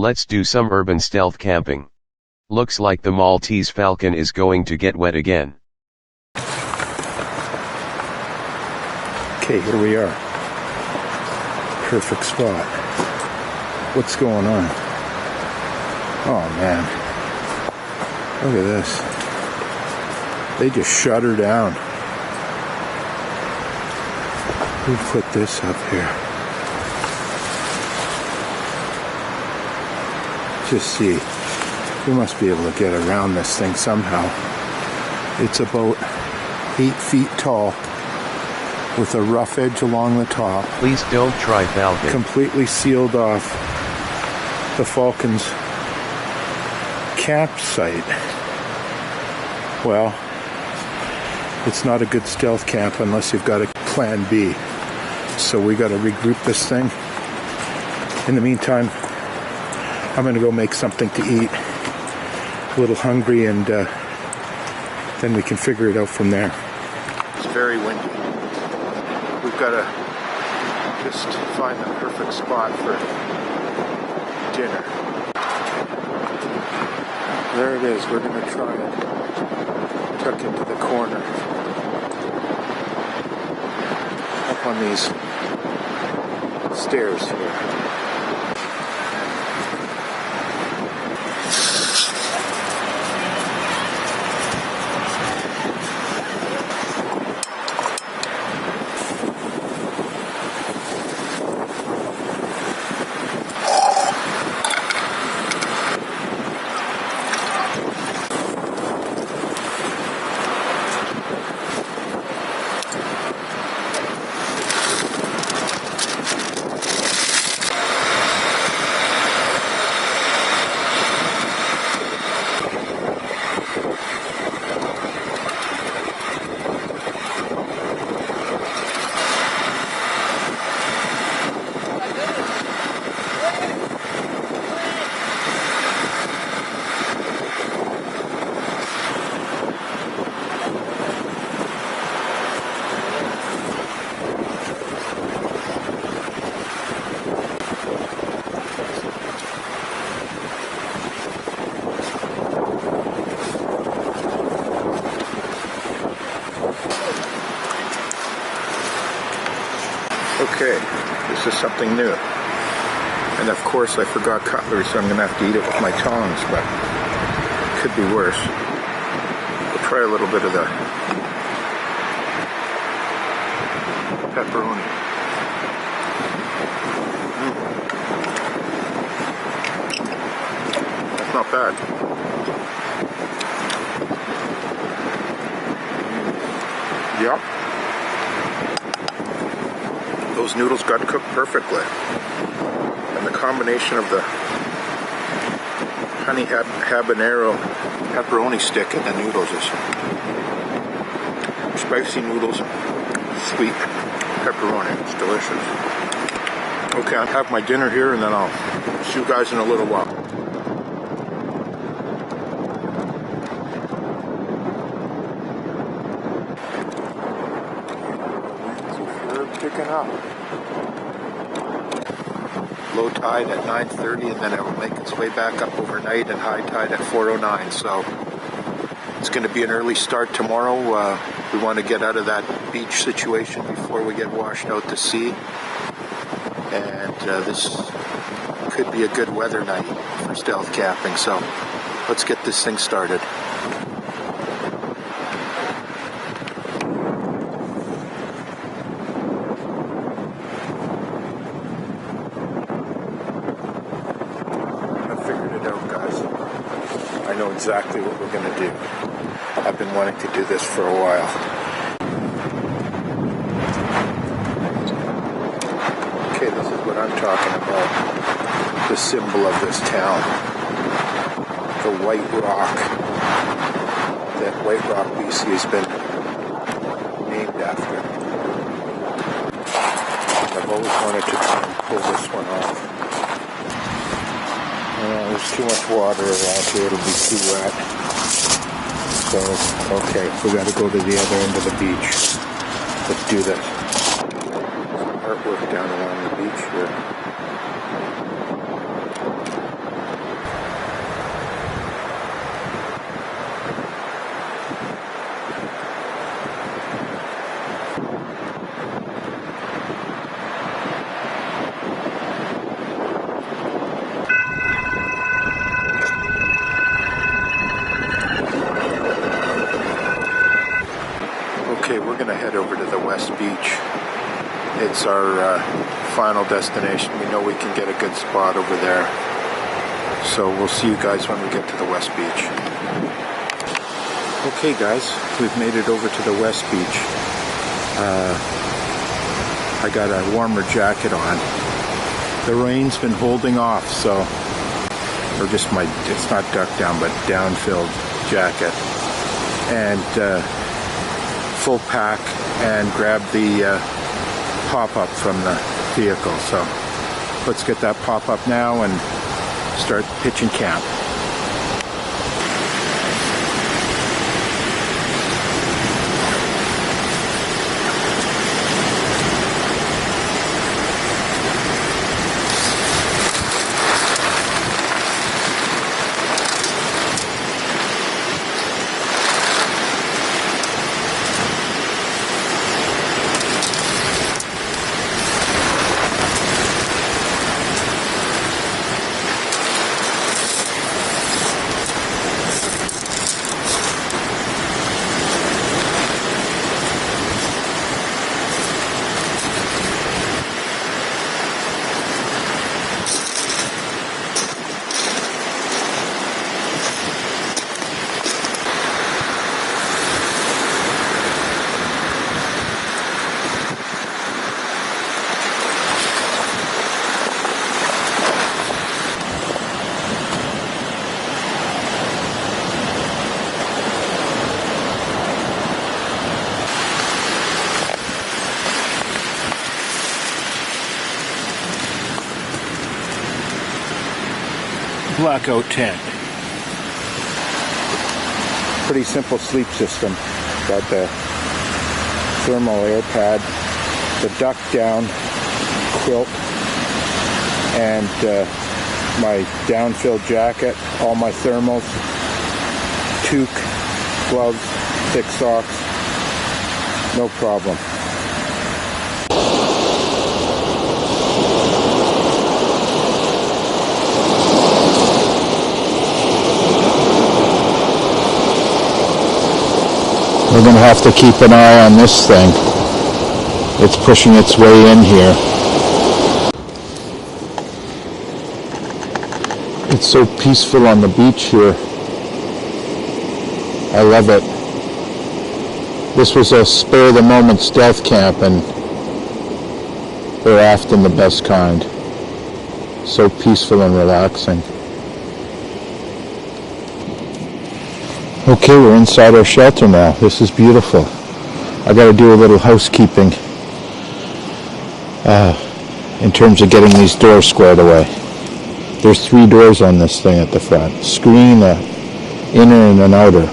Let's do some urban stealth camping. Looks like the Maltese Falcon is going to get wet again. Okay, here we are. Perfect spot. What's going on? Oh man. Look at this. They just shut her down. Who put this up here? Just see. We must be able to get around this thing somehow. It's about 8 feet tall with a rough edge along the top. Please don't try Falcon. Completely sealed off the Falcon's campsite. Well, it's not a good stealth camp unless you've got a plan B. So we got to regroup this thing. In the meantime, I'm going to go make something to eat. A little hungry, and then we can figure it out from there. It's very windy. We've got to just find the perfect spot for dinner. There it is. We're going to try and tuck into the corner. Up on these stairs here. Okay, this is something new. And of course I forgot cutlery, so I'm going to have to eat it with my tongs, but it could be worse. We'll try a little bit of the pepperoni. That's not bad. Yep. Those noodles got cooked perfectly. And the combination of the honey habanero pepperoni stick and the noodles is spicy noodles, sweet pepperoni. It's delicious. Okay, I'll have my dinner here and then I'll see you guys in a little while. Picking up. Low tide at 9:30, and then it will make its way back up overnight, and high tide at 4:09. So it's going to be an early start tomorrow. We want to get out of that beach situation before we get washed out to sea. And this could be a good weather night for stealth camping. So let's get this thing started. I know exactly what we're going to do. I've been wanting to do this for a while. Okay, this is what I'm talking about. The symbol of this town. The White Rock. That White Rock, BC has been named after. And I've always wanted to try and pull this one off. There's too much water around here, it'll be too wet. So, okay, we gotta go to the other end of the beach. Let's do this. Some artwork down along the beach here. going to head over to the West Beach. It's our final destination. We know we can get a good spot over there. So we'll see you guys when we get to the West Beach. Okay guys, we've made it over to the West Beach. I got a warmer jacket on. The rain's been holding off, so, or just it's not duck down, but down-filled jacket. And full pack, and grab the pop-up from the vehicle. So let's get that pop-up now and start pitching camp. Blackout tent. Pretty simple sleep system. Got the thermal air pad, the duck down quilt, and my down-filled jacket, all my thermals, toque, gloves, thick socks, no problem. We're going to have to keep an eye on this thing. It's pushing its way in here. It's so peaceful on the beach here. I love it. This was a spur-of-the-moment stealth camp, and they're often the best kind. So peaceful and relaxing. Okay, we're inside our shelter now. This is beautiful. I got to do a little housekeeping in terms of getting these doors squared away. There's 3 doors on this thing at the front. Screen, inner and an outer.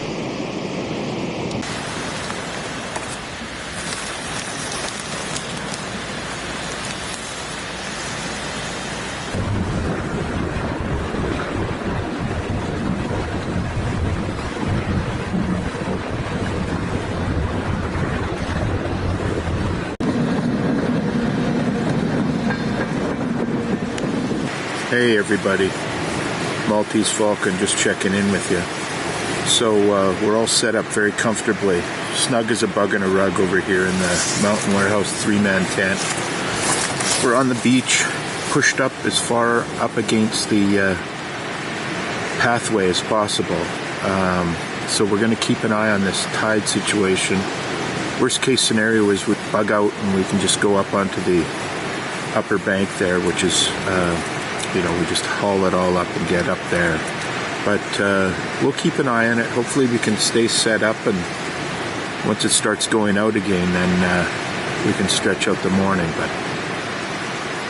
Hey everybody, Maltese Falcon just checking in with you. So we're all set up very comfortably, snug as a bug in a rug over here in the Mountain Warehouse 3-man tent. We're on the beach, pushed up as far up against the pathway as possible. So we're going to keep an eye on this tide situation. Worst case scenario is we bug out and we can just go up onto the upper bank there, which is we just haul it all up and get up there. But we'll keep an eye on it. Hopefully we can stay set up, and once it starts going out again, then we can stretch out the morning. But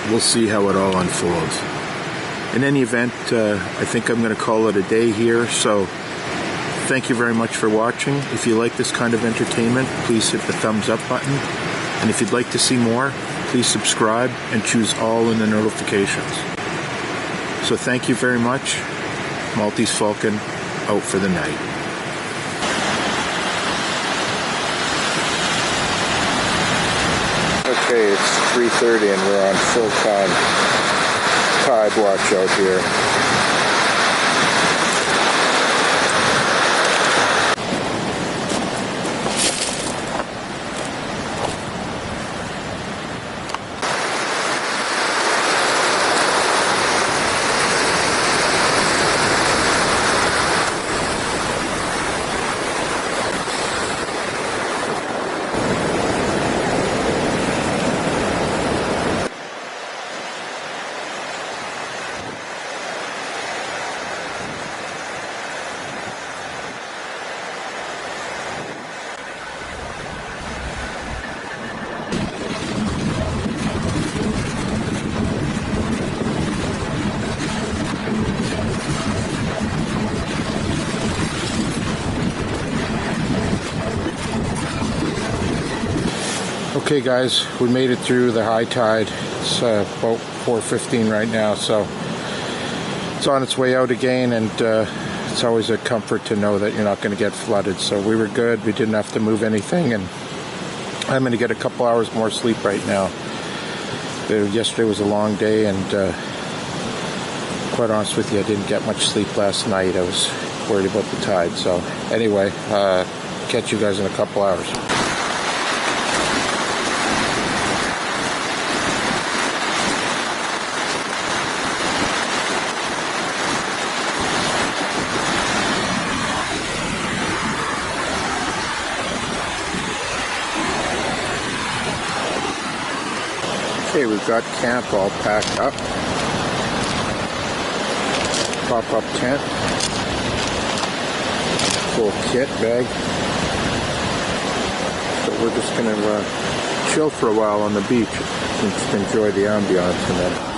we'll see how it all unfolds. In any event, I think I'm going to call it a day here. So thank you very much for watching. If you like this kind of entertainment, please hit the thumbs up button. And if you'd like to see more, please subscribe and choose all in the notifications. So thank you very much. Maltese Falcon out for the night. Okay, it's 3:30 and we're on full-time tide watch out here. Okay guys, we made it through the high tide. It's about 4:15 right now, so it's on its way out again, and it's always a comfort to know that you're not going to get flooded. So we were good, we didn't have to move anything, and I'm going to get a couple hours more sleep right now. Yesterday was a long day, and quite honest with you, I didn't get much sleep last night. I was worried about the tide. So anyway, catch you guys in a couple hours. Okay, we've got camp all packed up. Pop-up tent. Full kit bag. So we're just going to chill for a while on the beach and just enjoy the ambiance and then.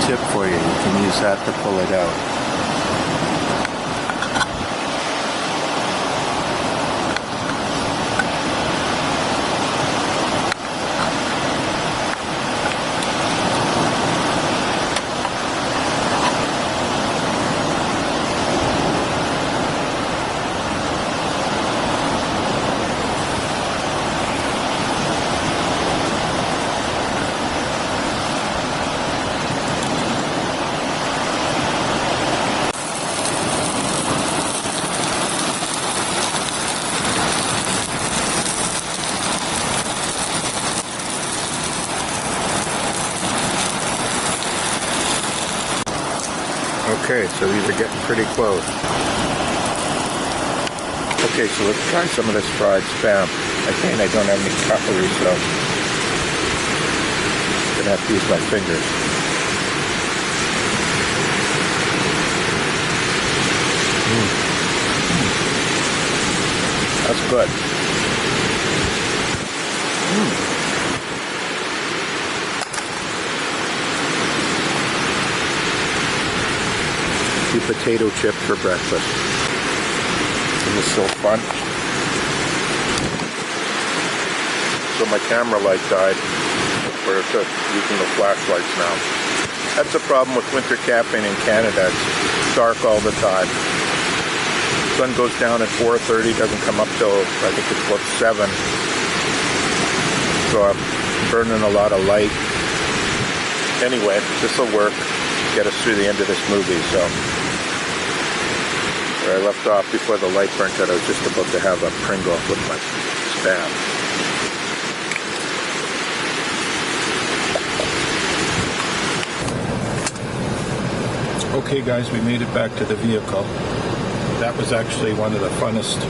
Tip for you. You can use that to pull it out. Okay, so these are getting pretty close. Okay, so let's try some of this fried spam. Again, I don't have any cutlery, so I'm gonna have to use my fingers. That's good. Potato chips for breakfast. This is so fun. So my camera light died. We're just using the flashlights now. That's the problem with winter camping in Canada. It's dark all the time. Sun goes down at 4:30, doesn't come up till I think it's about 7. So I'm burning a lot of light. Anyway, this will work. Get us through the end of this movie. So where I left off before the light burnt out, I was just about to have a Pringle with my spam. Okay guys, we made it back to the vehicle. That was actually one of the funnest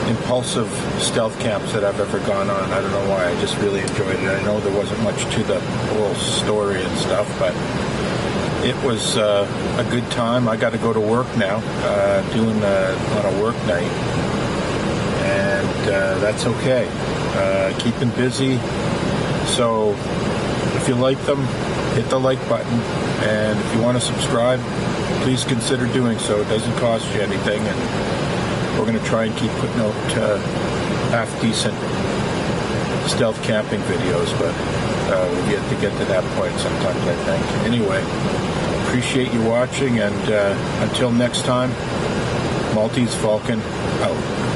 impulsive stealth camps that I've ever gone on. I don't know why, I just really enjoyed it. I know there wasn't much to the whole story and stuff, but it was a good time. I got to go to work now, doing on a work night, and that's okay. Keeping busy. So if you like them, hit the like button, and if you want to subscribe, please consider doing so. It doesn't cost you anything, and we're going to try and keep putting out half decent stealth camping videos, but we've yet to get to that point sometimes, I think. Anyway, appreciate you watching, and until next time, Maltese Falcon out.